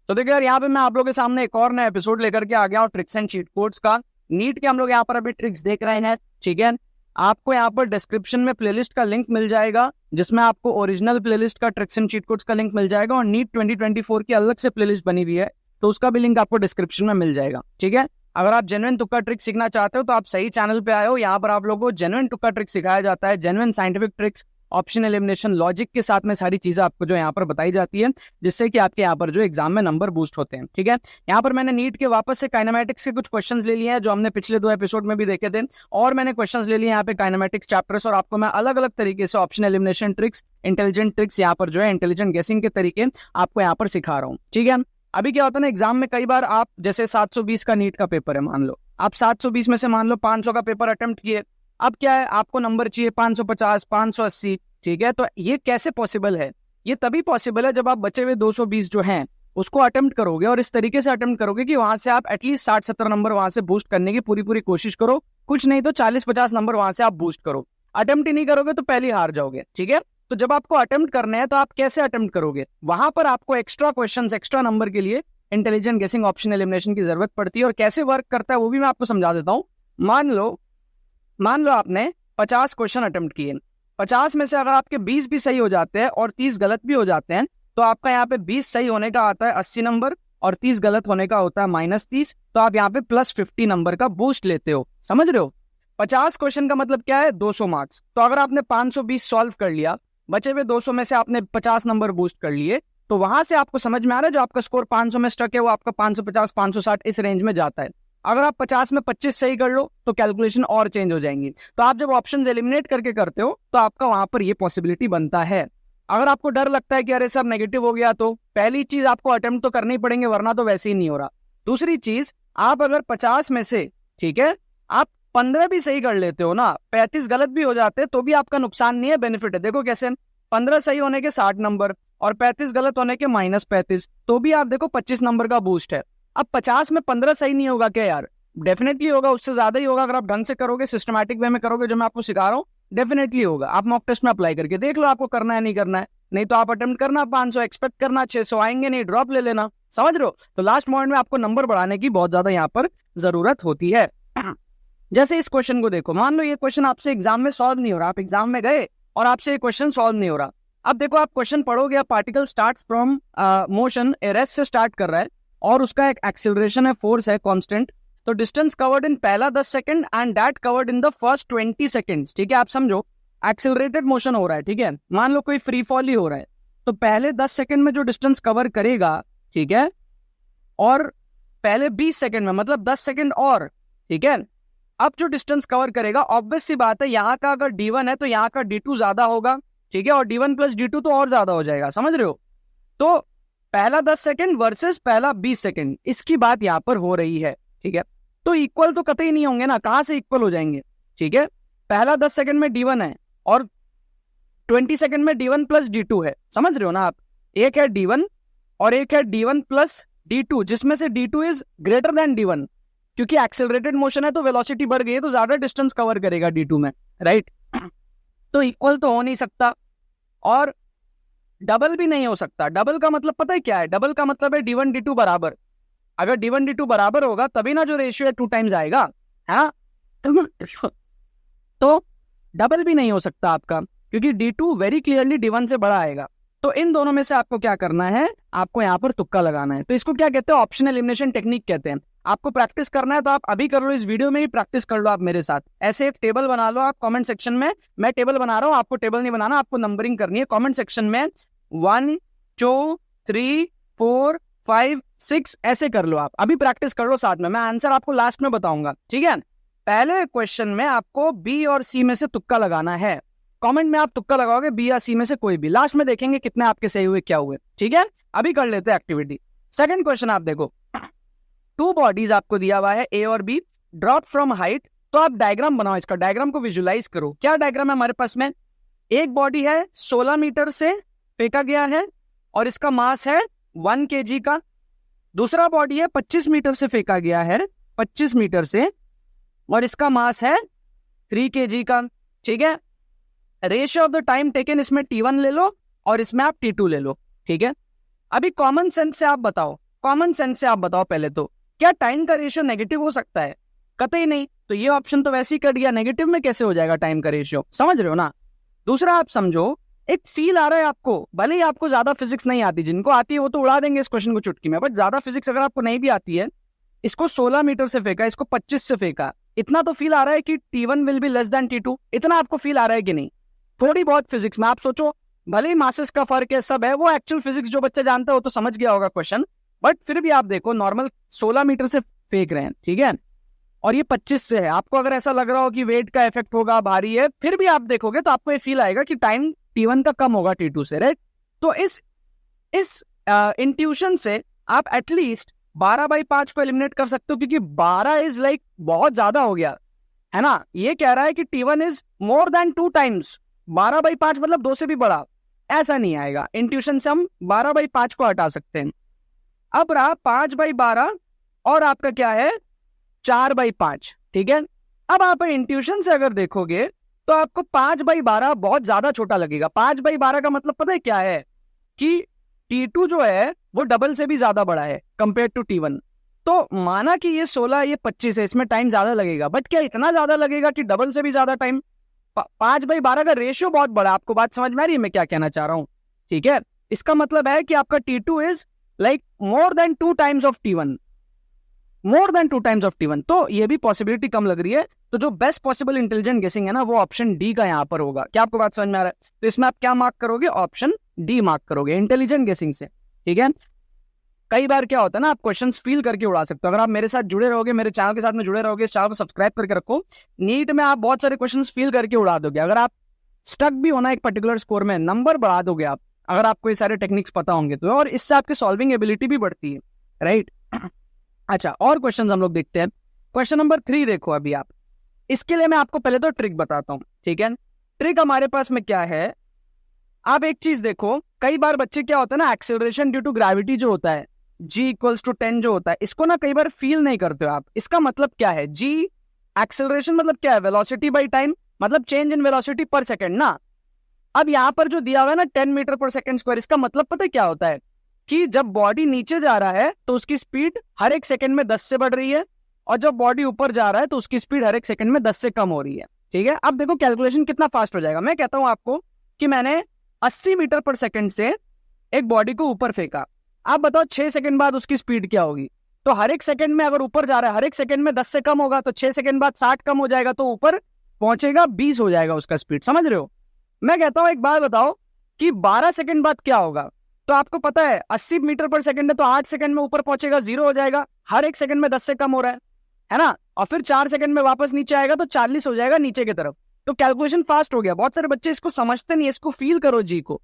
तो देखिए यार, यहाँ पे मैं आप लोगों के सामने एक और नया एपिसोड लेकर के आ गया हूँ ट्रिक्स एंड चीट कोड्स का। नीट के हम लोग यहाँ पर अभी ट्रिक्स देख रहे हैं, ठीक है। आपको यहाँ पर डिस्क्रिप्शन में प्लेलिस्ट का लिंक मिल जाएगा, जिसमें आपको ओरिजिनल प्लेलिस्ट का ट्रिक्स एंड चीट कोड्स का लिंक मिल जाएगा, और नीट 2024 की अलग से प्लेलिस्ट बनी हुई है, तो उसका भी लिंक आपको डिस्क्रिप्शन में मिल जाएगा, ठीक है। अगर आप जेन्युइन तुक्का ट्रिक सीखना चाहते हो तो आप सही चैनल पे आए हो। यहाँ पर आप लोगों को जेन्युइन तुक्का ट्रिक सिखाया जाता है, genuine scientific tricks, option elimination logic के साथ में सारी चीजें आपको जो यहाँ पर बताई जाती है, जिससे कि आपके यहाँ पर जो एग्जाम में नंबर बूस्ट होते हैं, ठीक है। यहाँ पर मैंने नीट के वापस से काइनेमेटिक्स के कुछ क्वेश्चंस ले लिए हैं, जो हमने पिछले 2 एपिसोड में भी देखे थे, और मैंने क्वेश्चंस ले लिए यहाँ पे काइनेमेटिक्स चैप्टर्स, और आपको मैं अलग अलग तरीके से option elimination tricks, intelligent tricks, यहाँ पर जो है इंटेलिजेंट गेसिंग के तरीके आपको यहाँ पर सिखा रहा हूँ, ठीक है। अभी क्या होता है ना, एग्जाम में कई बार आप जैसे 720 का नीट का पेपर है, मान लो आप 720 में से मान लो 500 का पेपर अटेम्प्ट किए। अब क्या है, आपको नंबर चाहिए 550, 580, ठीक है। तो ये कैसे पॉसिबल है? ये तभी पॉसिबल है जब आप बचे हुए 220 जो हैं उसको अटेम्प्ट करोगे, और इस तरीके से अटेम्प्ट करोगे कि वहां से आप एटलीस्ट 60-70 नंबर वहां से बूस्ट करने की पूरी कोशिश करो। कुछ नहीं तो 40-50 नंबर वहां से आप बूस्ट करो। अटेम्प्ट ही नहीं करोगे तो पहले हार जाओगे, ठीक है। तो जब आपको अटेम्प्ट करना है तो आप कैसे अटेम्प्ट करोगे? वहां पर आपको एक्स्ट्रा क्वेश्चंस, एक्स्ट्रा नंबर के लिए इंटेलिजेंट गेसिंग, ऑप्शन एलिमिनेशन की जरूरत पड़ती है। और कैसे वर्क करता है वो भी मैं आपको समझा देता हूँ। मान लो आपने 50 क्वेश्चन अटेम्प्ट किए, 50 में से अगर आपके 20 भी सही हो जाते हैं और 30 गलत भी हो जाते हैं, तो आपका यहाँ पे 20 सही होने का आता है 80 नंबर, और 30 गलत होने का होता है -30। तो आप यहाँ पे +50 नंबर का बूस्ट लेते हो, समझ रहे हो। 50 क्वेश्चन का मतलब क्या है? 200 मार्क्स। तो अगर आपने 520 सॉल्व कर लिया, बचे हुए 200 में से आपने 50 नंबर बूस्ट कर लिए, तो वहां से आपको समझ में आ रहा है जो आपका स्कोर 500 में स्टक है वो आपका 550, 560 इस रेंज में जाता है। अगर आप 50 में 25 सही कर लो तो कैलकुलेशन और चेंज हो जाएंगी। तो आप जब ऑप्शंस एलिमिनेट करके करते हो तो आपका वहां पर ये पॉसिबिलिटी बनता है। अगर आपको डर लगता है कि अरे सर नेगेटिव हो गया, तो पहली चीज आपको अटेम्प्ट तो करनी पड़ेंगे, वरना तो वैसे ही नहीं हो रहा। दूसरी चीज, आप अगर 50 में से, ठीक है, आप 15 भी सही कर लेते हो ना, 35 गलत भी हो जाते तो भी आपका नुकसान नहीं है, बेनिफिट है। देखो कैसे, 15 सही होने के 60 नंबर और 35 गलत होने के -35, तो भी आप देखो 25 नंबर का बूस्ट है। अब 50 में 15 सही नहीं होगा क्या यार? डेफिनेटली होगा, उससे ज्यादा ही होगा। अगर आप ढंग से करोगे, सिस्टमैटिक वे में करोगे, जो मैं आपको सिखा रहा हूँ, डेफिनेटली होगा। आप मॉक टेस्ट में अप्लाई करके देख लो आपको करना है नहीं करना है। नहीं तो आप अटेम्प्ट करना 500, एक्सपेक्ट करना 600 आएंगे, नहीं ड्रॉप ले लेना, समझ रहे हो। तो लास्ट मोमेंट में आपको नंबर बढ़ाने की बहुत ज्यादा यहाँ पर जरूरत होती है। जैसे इस क्वेश्चन को देखो, मान लो ये क्वेश्चन आपसे एग्जाम में सॉल्व नहीं हो रहा, आप एग्जाम में गए और आपसे ये क्वेश्चन सॉल्व नहीं हो रहा। अब देखो, आप क्वेश्चन पढ़ोगे, particle start from motion, rest से स्टार्ट कर रहा है, और उसका एक एक्सेलरेशन है, फोर्स है कांस्टेंट। तो डिस्टेंस कवर्ड इन पहला 10 second and that covered in the first 20 seconds, ठीक है। आप समझो एक्सेलरेटेड मोशन हो रहा है, ठीक है। मान लो कोई फ्री फॉल ही हो रहा है, तो पहले 10 सेकंड में जो डिस्टेंस कवर करेगा, ठीक है, और पहले 20 सेकंड में, मतलब 10 सेकंड और, ठीक है, अब जो डिस्टेंस कवर करेगा, ऑब्वियस सी बात है, यहाँ का अगर D1 है तो यहाँ का D2 ज्यादा होगा, ठीक है, और D1 + D2 तो और ज्यादा हो जाएगा, समझ रहे हो। तो पहला 10 सेकंड वर्सेस पहला 20 सेकंड, इसकी बात यहाँ पर हो रही है, ठीक है। तो इक्वल तो कतई नहीं होंगे ना, कहां से इक्वल हो जाएंगे, ठीक है। पहला 10 सेकंड में D1 है और 20 सेकंड में D1 + D2 है, समझ रहे हो ना आप। एक है D1 और एक है D1 + D2, जिसमें से D2 is greater than D1, क्योंकि एक्सेलरेटेड मोशन है तो वेलोसिटी बढ़ गई है, तो ज्यादा डिस्टेंस कवर करेगा D2 में, राइट। तो इक्वल तो हो नहीं सकता, और डबल भी नहीं हो सकता। डबल का मतलब पता है क्या है? डबल का मतलब है D1 D2 बराबर। अगर D1 D2 बराबर होगा तभी ना जो रेशियो है 2 टाइम्स आएगा, है ना। तो डबल भी नहीं हो सकता आपका, क्योंकि D2 वेरी क्लियरली D1 से बड़ा आएगा। तो इन दोनों में से आपको क्या करना है? आपको यहाँ पर तुक्का लगाना है। तो इसको क्या कहते हैं? ऑप्शन एलिमिनेशन टेक्निक कहते हैं। आपको प्रैक्टिस करना है तो आप अभी कर लो, इस वीडियो में ही प्रैक्टिस कर लो आप मेरे साथ। ऐसे एक टेबल बना लो आप कमेंट सेक्शन में, मैं टेबल बना रहा हूँ, आपको टेबल नहीं बनाना, आपको नंबरिंग करनी है। कमेंट सेक्शन में 1 2 3 4 5 6 ऐसे कर लो आप, अभी प्रैक्टिस कर लो साथ में। मैं आंसर आपको लास्ट में बताऊंगा, ठीक है। पहले क्वेश्चन में आपको बी और सी में से तुक्का लगाना है। कमेंट में आप तुक्का लगाओगे बी या सी में से कोई भी, लास्ट में देखेंगे कितने आपके सही हुए क्या हुए, ठीक है। अभी कर लेते हैं एक्टिविटी। सेकंड क्वेश्चन आप देखो, 2 बॉडीज आपको दिया हुआ है, ए और बी, ड्रॉप फ्रॉम हाइट। तो आप डायग्राम बनाओ, इसका डायग्राम को विजुलाइज करो। क्या डायग्राम है हमारे पास में? एक बॉडी है 16 मीटर से फेंका गया है और इसका मास है 1 kg का। दूसरा बॉडी है 25 मीटर से फेंका गया है, 25 मीटर से, और इसका मास है 3 kg का, ठीक है। Ratio of the time taken, इसमें T1 ले लो और इसमें आप T2 ले लो, ठीक है। अभी कॉमन सेंस से आप बताओ कॉमन सेंस से आप बताओ पहले तो, क्या टाइम का रेशियो नेगेटिव हो सकता है? कतई नहीं। तो ये ऑप्शन तो वैसे ही कट गया, नेगेटिव में कैसे हो जाएगा टाइम का रेशियो? समझ रहे हो ना। दूसरा आप समझो, एक फील आ रहा है आपको, भले ही आपको ज्यादा फिजिक्स नहीं आती, जिनको आती है वो तो उड़ा देंगे इस क्वेश्चन को चुटकी में, बट ज्यादा फिजिक्स अगर आपको नहीं भी आती है, इसको 16 मीटर से फेंका, इसको 25 से फेंका, इतना तो फील आ रहा है कि T1 will be less than T2, इतना आपको फील आ रहा है कि नहीं? थोड़ी बहुत फिजिक्स में आप सोचो, भले ही मासेस का फर्क है, सब है, वो एक्चुअल फिजिक्स जो बच्चा जानता है वो तो समझ गया होगा क्वेश्चन, बट फिर भी आप देखो नॉर्मल 16 मीटर से फेंक रहे हैं, ठीक है, और ये 25 से है। आपको अगर ऐसा लग रहा हो कि वेट का इफेक्ट होगा, भारी है, फिर भी आप देखोगे तो आपको ये फील आएगा कि टाइम T1 का कम होगा T2 से, राइट। तो इस इंट्यूशन से आप एटलीस्ट 12/5 को एलिमिनेट कर सकते हो, क्योंकि 12 इज लाइक बहुत ज्यादा हो गया है ना। ये कह रहा है कि T1 is more than 2 times, 12/5 मतलब 2 से भी बड़ा, ऐसा नहीं आएगा। इंट्यूशन से हम 12/5 को हटा सकते हैं। अब रहा 5/12 और आपका क्या है 4/5, ठीक है। अब आप इंट्यूशन से अगर देखोगे तो आपको 5/12 बहुत ज्यादा छोटा लगेगा। 5/12 का मतलब पता है क्या है, कि T2 जो है वो डबल से भी ज्यादा बड़ा है कंपेयर टू T1। तो माना कि ये 16 ये 25 है, इसमें टाइम ज्यादा लगेगा, बट क्या इतना ज्यादा लगेगा कि डबल से भी ज्यादा टाइम? 5/12 का रेशियो बहुत बड़ा, आपको बात समझ में आ रही है मैं क्या कहना चाह रहा हूँ, ठीक है। इसका मतलब है कि आपका T2 is like more than 2 times of T1, more than 2 times of T1। तो ये भी पॉसिबिलिटी कम लग रही है। तो जो बेस्ट पॉसिबल इंटेलिजेंट गेसिंग है ना, वो ऑप्शन डी का यहाँ पर होगा। क्या आपको बात समझ में आ रहा है? तो इसमें आप क्या मार्क करोगे? ऑप्शन डी मार्क करोगे इंटेलिजेंट गेसिंग से, ठीक है। कई बार क्या होता है ना, आप क्वेश्चंस फील करके उड़ा सकते हो। अगर आप मेरे साथ जुड़े रहोगे, मेरे चैनल के साथ में जुड़े रहोगे, इस चैनल को सब्सक्राइब करके रखो, नीट में आप बहुत सारे क्वेश्चंस फील करके उड़ा दोगे। अगर आप स्टक भी होना एक पर्टिकुलर स्कोर में, नंबर बढ़ा दोगे आप, अगर आपको ये सारे टेक्निक्स पता होंगे तो, और इससे आपकी सॉल्विंग एबिलिटी भी बढ़ती है, राइट। अच्छा, और क्वेश्चन हम लोग देखते हैं। क्वेश्चन नंबर 3 देखो अभी आप। इसके लिए मैं आपको पहले तो ट्रिक बताता हूं, ठीक है। ट्रिक हमारे पास में क्या है, आप एक चीज देखो, कई बार बच्चे क्या होता है ना, एक्सेलरेशन ड्यू टू ग्रेविटी जो होता है, G=10 जो होता है, इसको ना कई बार फील नहीं करते हो आप। इसका मतलब क्या है, G एक्सेलरेशन मतलब क्या है, वेलोसिटी बाई टाइम, मतलब चेंज इन वेलोसिटी पर सेकेंड ना। अब यहाँ पर जो दिया हुआ है ना 10 मीटर पर सेकेंड स्क्वायर, इसका मतलब पता है क्या होता है, कि जब बॉडी नीचे जा रहा है तो उसकी स्पीड हर एक सेकंड में 10 से बढ़ रही है, और जब बॉडी ऊपर जा रहा है तो उसकी स्पीड हर एक सेकंड में 10 से कम हो रही है, ठीक है। अब देखो कैलकुलेशन कितना फास्ट हो जाएगा। मैं कहता हूं आपको कि मैंने 80 मीटर पर सेकंड से एक बॉडी को ऊपर फेंका, आप बताओ 6 सेकंड बाद उसकी स्पीड क्या होगी? तो हर एक सेकंड में अगर ऊपर जा रहा है, हर एक सेकंड में 10 से कम होगा, तो 6 सेकंड बाद 60 कम हो जाएगा, तो ऊपर पहुंचेगा 20 हो जाएगा उसका स्पीड, समझ रहे हो। मैं कहता हूं एक बात बताओ कि 12 सेकंड बाद क्या होगा? तो आपको पता है 80 मीटर पर सेकंड है, तो 8 सेकंड में ऊपर पहुंचेगा, 0 हो जाएगा, हर एक सेकंड में 10 से कम हो रहा है ना। और फिर 4 सेकंड में वापस नीचे आएगा तो 40 हो जाएगा नीचे की तरफ। तो कैलकुलेशन फास्ट हो गया। बहुत सारे बच्चे इसको समझते नहीं, इसको फील करो जी को,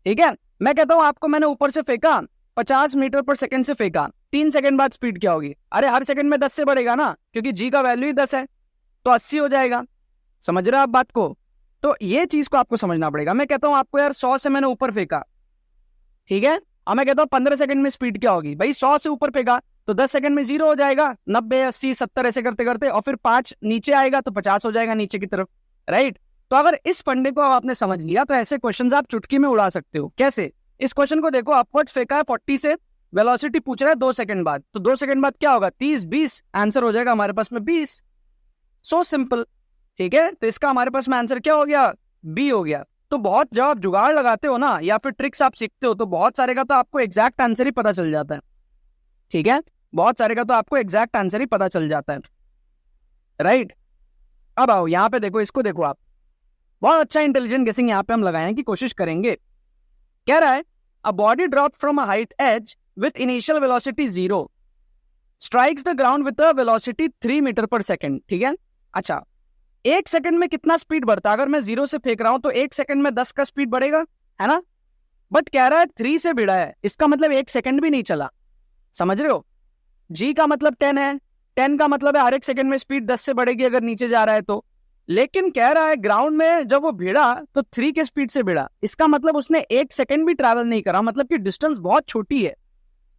ठीक है। मैं कहता हूं आपको, मैंने ऊपर से फेंका 50 मीटर पर सेकंड से फेंका, 3 सेकंड बाद स्पीड क्या होगी? अरे हर सेकंड में 10 से बढ़ेगा ना, क्योंकि जी का वैल्यू ही 10 है, तो 80 हो जाएगा। समझ रहे हो आप बात को? तो ये चीज को आपको समझना पड़ेगा। मैं कहता हूं आपको यार 100 से मैंने ऊपर फेंका, ठीक है, और मैं कहता हूं 15 सेकंड में स्पीड क्या होगी? भाई 100 से ऊपर फेंका तो 10 सेकंड में 0 हो जाएगा, 90 80 70 ऐसे करते करते, और फिर 5 नीचे आएगा तो 50 हो जाएगा नीचे की तरफ, राइट। तो अगर इस फंडे को आपने समझ लिया तो ऐसे क्वेश्चंस आप चुटकी में उड़ा सकते हो। कैसे? इस क्वेश्चन को देखो, अपवर्ड्स फेंका है 40 से, वेलोसिटी पूछ रहा है 2 सेकंड बाद, तो 2 सेकंड बाद क्या होगा? 30 20, आंसर हो जाएगा हमारे पास में 20। सो सिंपल, ठीक है। तो इसका हमारे पास में आंसर क्या हो गया? बी हो गया। तो बहुत जब आप जुगाड़ लगाते हो ना, या फिर ट्रिक्स आप सीखते हो, तो बहुत सारे का तो आपको एग्जैक्ट आंसर ही पता चल जाता है, ठीक है। बहुत सारे का तो आपको एग्जैक्ट आंसर ही पता चल जाता है, राइट। अब आओ यहाँ पे देखो, इसको देखो आप, बहुत अच्छा इंटेलिजेंट गेसिंग यहाँ पे हम लगाने की कोशिश करेंगे। कह रहा है a body drop from a height h with initial velocity 0 strikes the ground with a velocity 3 metre per second, ठीक है। अच्छा, 1 सेकंड में कितना स्पीड बढ़ता है? अगर मैं 0 से फेंक रहा हूं तो 1 सेकंड में 10 का स्पीड बढ़ेगा, है ना। बट कह रहा है 3 से भिड़ा है, इसका मतलब 1 सेकंड भी नहीं चला। समझ रहे हो? जी का मतलब 10 है, 10 का मतलब है हर एक सेकंड में स्पीड 10 से बढ़ेगी अगर नीचे जा रहा है तो। लेकिन कह रहा है ग्राउंड में जब वो भिड़ा तो 3 के स्पीड से भिड़ा, इसका मतलब उसने 1 सेकंड भी ट्रैवल नहीं करा, मतलब कि डिस्टेंस बहुत छोटी है।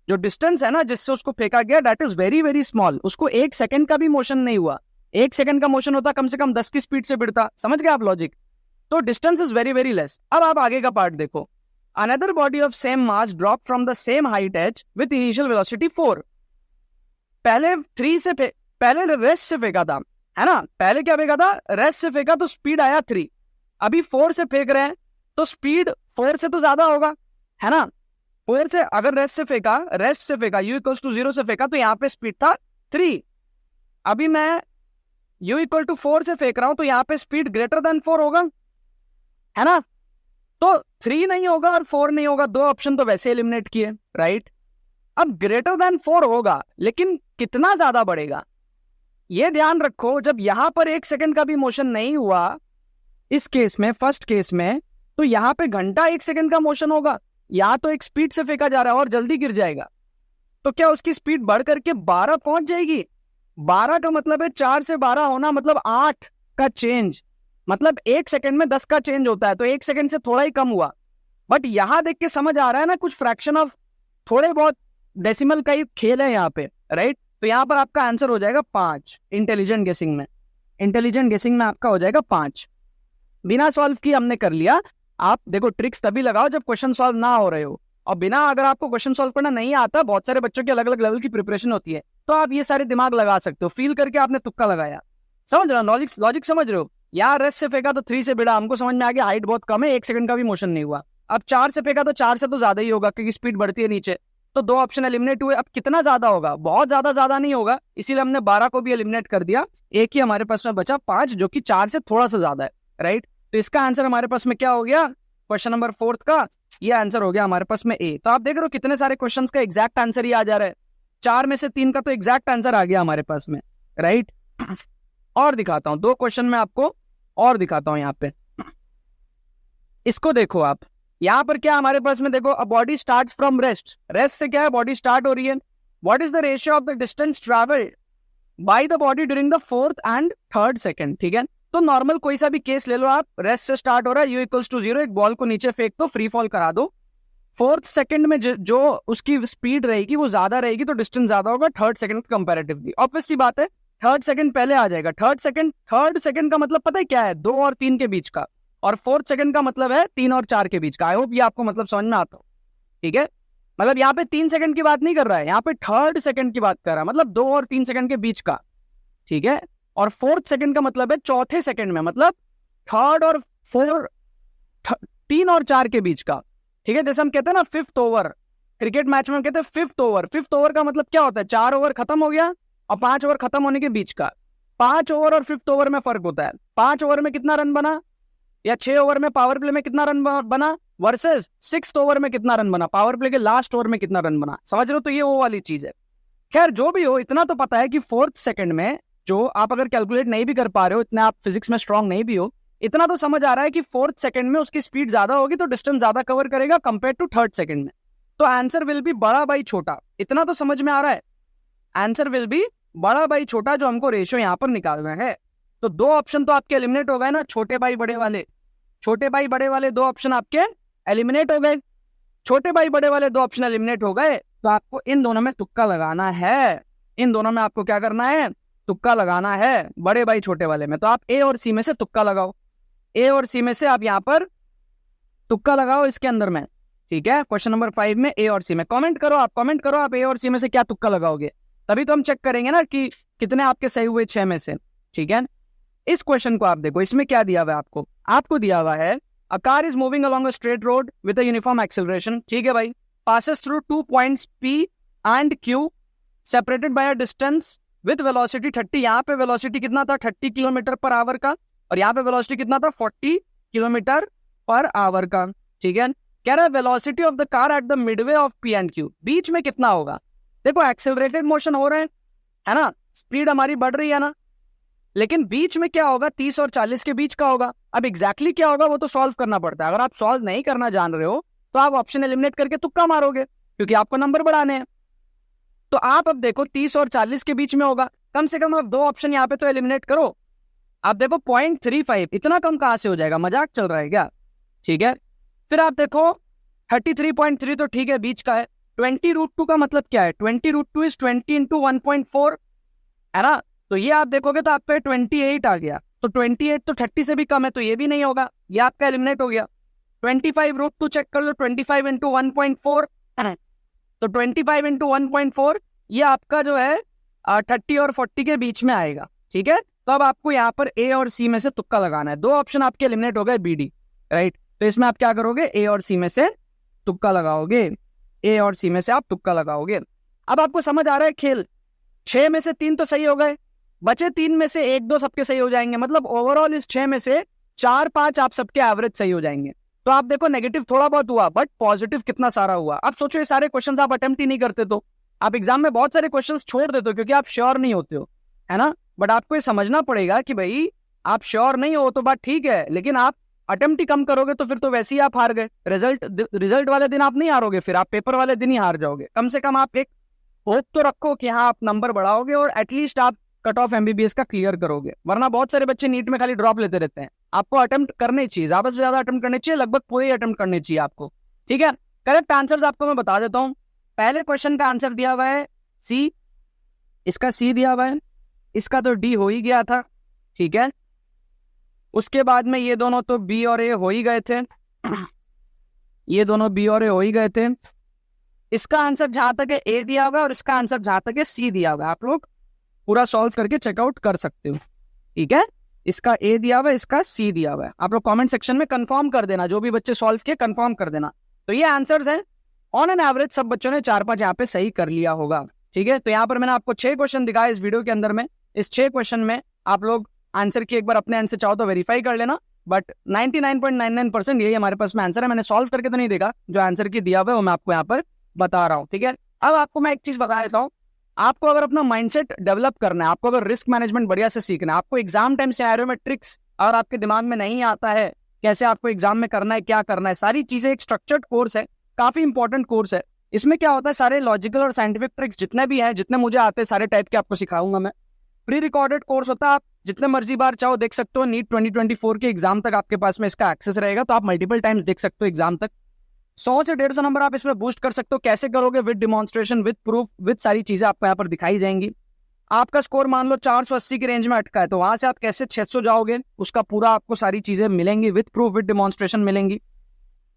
जो डिस्टेंस है ना जिससे उसको फेंका गया, that is very very small. उसको 1 सेकंड का भी मोशन नहीं हुआ। 1 सेकंड का मोशन होता कम से कम 10 की स्पीड से भिड़ता। समझ गए आप लॉजिक? तो distance is very very less. अब आप आगे का पार्ट देखो। Another body of same mass drop from the same height h with initial velocity 4। पहले 3 से पहले रेस्ट से फेंका था, है ना, पहले क्या फेंका था, रेस्ट से फेंका तो स्पीड आया 3। अभी 4 से फेंक रहे हैं तो स्पीड 4 से तो ज्यादा होगा, है ना। 4 से अगर रेस्ट से फेंका u इक्वल्स टू 0 से फेंका तो यहाँ पे स्पीड था 3। अभी मैं u इक्वल टू 4 से फेंक रहा हूं तो यहाँ पे स्पीड ग्रेटर देन 4 होगा, है ना। तो 3 नहीं होगा और 4 नहीं होगा, दो ऑप्शन तो वैसे एलिमिनेट किए, राइट। अब ग्रेटर देन 4 होगा लेकिन कितना ज्यादा बढ़ेगा, ये ध्यान रखो। जब यहां पर 1 सेकंड का भी मोशन नहीं हुआ इस केस में, फर्स्ट केस में, तो यहाँ पे घंटा 1 सेकंड का मोशन होगा। या तो एक स्पीड से फेंका जा रहा है और जल्दी गिर जाएगा, तो क्या उसकी स्पीड बढ़ करके 12 पहुंच जाएगी। 12 का मतलब है 4 से 12 होना, मतलब 8 का चेंज, मतलब 1 सेकंड में 10 का चेंज होता है, तो 1 सेकंड से थोड़ा ही कम हुआ। बट यहां देख के समझ आ रहा है ना, कुछ फ्रैक्शन ऑफ थोड़े बहुत डेसिमल का ही खेल है यहाँ पे, राइट। तो यहाँ पर आपका आंसर हो जाएगा 5। इंटेलिजेंट गेसिंग में आपका हो जाएगा 5। बिना सॉल्व किए हमने कर लिया। आप देखो ट्रिक्स तभी लगाओ जब क्वेश्चन सॉल्व ना हो रहे हो, और बिना, अगर आपको क्वेश्चन सॉल्व करना नहीं आता, बहुत सारे बच्चों की अलग अलग लेवल की प्रिपरेशन होती है, तो आप ये सारे दिमाग लगा सकते हो। फील करके आपने तुक्का लगाया, समझ रहे हो, लॉजिक समझ रहे हो। यार रेस्ट से फेंका तो 3 से भिड़ा, हमको समझ में आ गया हाइट बहुत कम है, 1 सेकंड का भी मोशन नहीं हुआ। अब 4 से फेंका तो 4 से तो ज्यादा ही होगा क्योंकि स्पीड बढ़ती है नीचे, तो 2 ऑप्शन एलिमिनेट हुए। अब कितना ज्यादा होगा, बहुत ज्यादा नहीं होगा, इसीलिए हमने 12 को भी एलिमिनेट कर दिया। एक ही हमारे पास में बचा 5, जो कि 4 से थोड़ा सा ज्यादा है, राइट। तो इसका आंसर हमारे पास में क्या हो गया, क्वेश्चन नंबर 4 का ये आंसर हो गया हमारे पास में ए। तो आप देख रहे हो कितने सारे क्वेश्चंस का एग्जैक्ट आंसर ही आ जा रहा है। 4 में से 3 का तो एग्जैक्ट आंसर आ गया हमारे पास में, राइट। और दिखाता हूं 2 क्वेश्चन में आपको और दिखाता हूं। यहाँ पे इसको देखो आप, यहाँ पर क्या हमारे पास में देखो, a body starts from rest से क्या है, बॉडी स्टार्ट हो रही है। What is the ratio of the distance travelled by the body during the 4th and 3rd second, ठीक है। तो नॉर्मल कोई सा भी केस ले लो आप, रेस्ट से स्टार्ट हो रहा है, u इक्वल्स टू 0, एक बॉल को नीचे फेंक दो, फ्री फॉल करा दो। 4th सेकंड में जो उसकी स्पीड रहेगी वो ज्यादा रहेगी, तो डिस्टेंस ज्यादा होगा 3rd सेकंड कंपैरेटिवली। ऑब्वियस सी बात है 3rd सेकंड पहले आ जाएगा। 3rd सेकंड का मतलब पता है क्या है, 2 और 3 के बीच का, और 4th सेकंड का मतलब है 3 और 4 के बीच का। आई होप ये आपको मतलब समझ में आता हो, ठीक है। मतलब यहाँ पे 3 सेकंड की बात नहीं कर रहा है, यहाँ पे 3rd सेकंड की बात कर रहा है, मतलब 2 और 3 सेकंड के बीच का, ठीक है। और 4th सेकंड का मतलब है चौथे सेकंड में, मतलब 3rd और 3 और 4 के बीच का, ठीक है। जैसे हम कहते हैं ना 5th ओवर, क्रिकेट मैच में हम कहते हैं 5th ओवर। 5th ओवर का मतलब क्या होता है, 4 ओवर खत्म हो गया और 5 ओवर खत्म होने के बीच का। 5 ओवर और 5th ओवर में फर्क होता है। 5 ओवर में कितना रन बना, या 6 ओवर में पावर प्ले में कितना रन बना, वर्सेस 6th ओवर में कितना रन बना, पावर प्ले के लास्ट ओवर में कितना रन बना, समझ रहे हो। तो ये वो वाली चीज है। खैर जो भी हो, इतना तो पता है कि 4th सेकंड में, जो आप अगर कैलकुलेट नहीं भी कर पा रहे हो, इतना आप फिजिक्स में स्ट्रांग नहीं भी हो, इतना तो समझ आ रहा है कि 4th सेकंड में उसकी स्पीड ज्यादा होगी तो डिस्टेंस ज्यादा कवर करेगा कंपेयर टू 3rd सेकंड में। तो आंसर विल बी बड़ा बाई छोटा, इतना तो समझ में आ रहा है। आंसर विल बी बड़ा बाई छोटा, जो हमको रेशियो यहाँ पर निकालना है। तो 2 ऑप्शन तो आपके एलिमिनेट हो गए ना, छोटे बाई बड़े वाले। 2 ऑप्शन आपके एलिमिनेट हो गए। छोटे बाई बड़े वाले 2 ऑप्शन एलिमिनेट हो गए, तो आपको इन दोनों में तुक्का लगाना है। इन दोनों में आपको क्या करना है, तुक्का लगाना है, बड़े बाई छोटे वाले में। तो आप ए और सी में से तुक्का लगाओ, ए और सी में से आप यहाँ पर तुक्का लगाओ इसके अंदर में, ठीक है। क्वेश्चन नंबर 5 में ए और सी में कमेंट करो आप ए और सी में से क्या तुक्का लगाओगे, तभी तो हम चेक करेंगे ना कि कितने आपके सही हुए 6 में से, ठीक है। इस क्वेश्चन को आप देखो, इसमें क्या दिया हुआ है आपको दिया हुआ है, a car is moving along a straight road with a uniform acceleration, ठीक है भाई, passes through 2 points P and Q separated by a distance with velocity 30। यहाँ पे वेलोसिटी कितना था, 30 किलोमीटर पर आवर का, और यहाँ पे वेलोसिटी कितना था, 40 किलोमीटर पर आवर का, ठीक है। कह रहा है velocity of the car at the Midway of P and Q, बीच में कितना होगा। देखो एक्सेलरेटेड मोशन हो रहे हैं, है ना, स्पीड हमारी बढ़ रही है ना, लेकिन बीच में क्या होगा, 30 और 40 के बीच का होगा। अब एग्जैक्टली क्या होगा वो तो सॉल्व करना पड़ता है। अगर आप सॉल्व नहीं करना जान रहे हो तो आप ऑप्शन एलिमिनेट करके तुक्का मारोगे, क्योंकि आपको नंबर बढ़ाने हैं। तो आप अब देखो 30 और 40 के बीच में होगा, कम से कम आप 2 ऑप्शन यहाँ पे तो एलिमिनेट करो। आप देखो 0.35, इतना कम कहां से हो जाएगा, मजाक चल रहा है क्या, ठीक है। फिर आप देखो 33.3 तो ठीक है, बीच का है। 20√2 का मतलब क्या है, 20√2 इज 20 इंटू 1.4, है ना। तो ये आप देखोगे तो आप पे 28 आ गया, तो 28 तो 30 से भी कम है, तो ये भी नहीं होगा, ये आपका एलिमिनेट हो गया। 25√2 चेक कर लो, 25 इंटू 1.4, तो 25 इंटू 1.4 ये आपका जो है 30 और 40 के बीच में आएगा, ठीक है। तो अब आपको यहाँ पर ए और सी में से तुक्का लगाना है। दो ऑप्शन आपके एलिमिनेट हो गए, BD, राइट। तो इसमें आप क्या करोगे, ए और सी में से तुक्का लगाओगे, ए और सी में से आप तुक्का लगाओगे। अब आपको समझ आ रहा है खेल, 6 में से 3 तो सही हो गए, बचे 3 में से 1-2 सबके सही हो जाएंगे, मतलब ओवरऑल इस 6 में से 4-5 आप सबके एवरेज सही हो जाएंगे। तो आप देखो नेगेटिव थोड़ा बहुत हुआ, बट पॉजिटिव कितना सारा हुआ। अब सोचो ये सारे क्वेश्चंस आप अटेम्प्ट ही नहीं करते तो आप एग्जाम में बहुत सारे क्वेश्चंस छोड़ देते हो क्योंकि आप श्योर नहीं होते हो, है ना। बट आपको ये समझना पड़ेगा कि भाई आप श्योर नहीं हो तो बात ठीक है, लेकिन आप अटेम्प्ट ही कम करोगे तो फिर तो वैसे ही आप हार गए। रिजल्ट वाले दिन आप नहीं हारोगे, फिर आप पेपर वाले दिन ही हार जाओगे। कम से कम आप एक होप तो रखो कि हाँ आप नंबर बढ़ाओगे और एटलीस्ट आप कट ऑफ MBBS का क्लियर करोगे। वरना बहुत सारे बच्चे नीट में खाली ड्रॉप लेते रहते हैं। आपको अटेम्प्ट करने चाहिए, ज्यादा से ज्यादा अटेम्प्ट करने चाहिए, लगभग पूरे अटेम्प्ट करने चाहिए आपको, ठीक है। करेक्ट आंसर्स आपको मैं बता देता हूँ। पहले क्वेश्चन का आंसर दिया हुआ है सी, इसका सी दिया हुआ है, इसका तो डी हो ही गया था, ठीक है। उसके बाद में ये दोनों तो बी और ए हो ही गए थे, ये दोनों बी और ए हो ही गए थे। इसका आंसर जहां तक है ए दिया हुआ है और इसका आंसर जहां तक है सी दिया हुआ है। आप लोग पूरा सॉल्व करके चेकआउट कर सकते हो, ठीक है। इसका ए दिया हुआ है, इसका सी दिया हुआ है। आप लोग कमेंट सेक्शन में कंफर्म कर देना, जो भी बच्चे सॉल्व किए कंफर्म कर देना। तो ये आंसर्स हैं। ऑन एन एवरेज सब बच्चों ने 4-5 यहाँ पे सही कर लिया होगा, ठीक है। तो यहाँ पर मैंने आपको 6 क्वेश्चन दिखाए इस वीडियो के अंदर में। इस 6 क्वेश्चन में आप लोग आंसर की एक बार अपने आंसर चाहो तो वेरीफाई कर लेना, बट 99.99% यही हमारे पास में आंसर है। मैंने सॉल्व करके तो नहीं देखा, जो आंसर की दिया हुआ है वो मैं आपको यहाँ पर बता रहा हूँ, ठीक है। अब आपको मैं एक चीज बता देता हूँ, आपको अगर अपना माइंडसेट डेवलप करना है, आपको अगर रिस्क मैनेजमेंट बढ़िया से सीखना है, आपको एग्जाम टाइम सिनेरियो में ट्रिक्स अगर आपके दिमाग में नहीं आता है, कैसे आपको एग्जाम में करना है, क्या करना है, सारी चीजें, एक स्ट्रक्चर्ड कोर्स है, काफी इंपॉर्टेंट कोर्स है। इसमें क्या होता है, सारे लॉजिकल और साइंटिफिक ट्रिक्स जितने भी हैं, जितने मुझे आते हैं सारे टाइप के आपको सिखाऊंगा मैं। प्री रिकॉर्डेड कोर्स होता है, आप जितने मर्जी बार चाहो देख सकते हो। नीट 2024 के एग्जाम तक आपके पास में इसका एक्सेस रहेगा, तो आप मल्टीपल टाइम्स देख सकते हो एग्जाम तक। 100 से 150 नंबर आप इसमें बूस्ट कर सकते हो। कैसे करोगे, with demonstration, with proof, with सारी चीजें आपको यहाँ पर दिखाई जाएंगी। आपका स्कोर मान लो 480 की रेंज में अटका है, तो वहां से आप कैसे 600 जाओगे, उसका पूरा आपको सारी चीजें मिलेंगी, विद प्रूफ, विद डिमॉन्स्ट्रेशन मिलेंगी।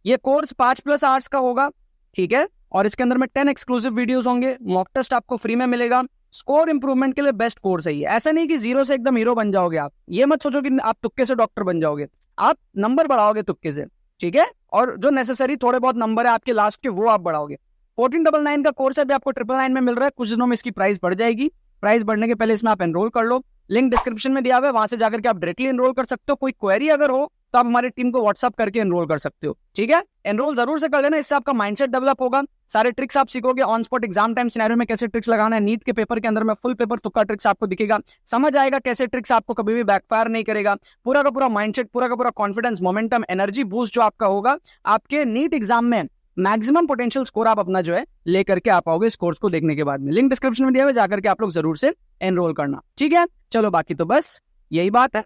ये कोर्स 5+ आवर्स का होगा, ठीक है। और इसके अंदर में 10 एक्सक्लूसिव वीडियोस होंगे, मॉक टेस्ट आपको फ्री में मिलेगा। स्कोर इंप्रूवमेंट के लिए बेस्ट कोर्स है ये। ऐसा नहीं कि 0 से एकदम हीरो बन जाओगे आप, ये मत सोचो कि आप तुक्के से डॉक्टर बन जाओगे। आप नंबर बढ़ाओगे तुक्के से, ठीक है, और जो नेसेसरी थोड़े बहुत नंबर है आपके लास्ट के वो आप बढ़ाओगे। 1499 का कोर्स अभी आपको 999 में मिल रहा है, कुछ दिनों में इसकी प्राइस बढ़ जाएगी। प्राइस बढ़ने के पहले इसमें आप एनरोल कर लो, लिंक डिस्क्रिप्शन में दिया हुआ है, वहां से जाकर के आप डायरेक्टली एनरोल कर सकते हो। कोई क्वेरी अगर हो तो आप हमारी टीम को व्हाट्सअप करके एनरोल कर सकते हो, ठीक है। एनरोल जरूर से कर लेना, इससे आपका माइंडसेट डेवलप होगा, सारे ट्रिक्स आप सीखोगे। On spot exam time scenario में कैसे ट्रिक्स लगाना है, नीट के पेपर के अंदर में फुल पेपर तुक्का ट्रिक्स आपको दिखेगा, समझ आएगा कैसे ट्रिक्स आपको कभी भी बैकफायर नहीं करेगा। पूरा का पूरा माइंडसेट, पूरा का पूरा कॉन्फिडेंस, मोमेंटम, एनर्जी बूस्ट जो आपका होगा, आपके नीट एग्जाम में मैक्सिमम पोटेंशियल स्कोर आप अपना जो है लेकर के आ पाओगे इस कोर्स को देखने के बाद में। लिंक डिस्क्रिप्शन में दिया हुआ है, जाकर के आप लोग जरूर से एनरोल करना, ठीक है। चलो बाकी तो बस यही बात है।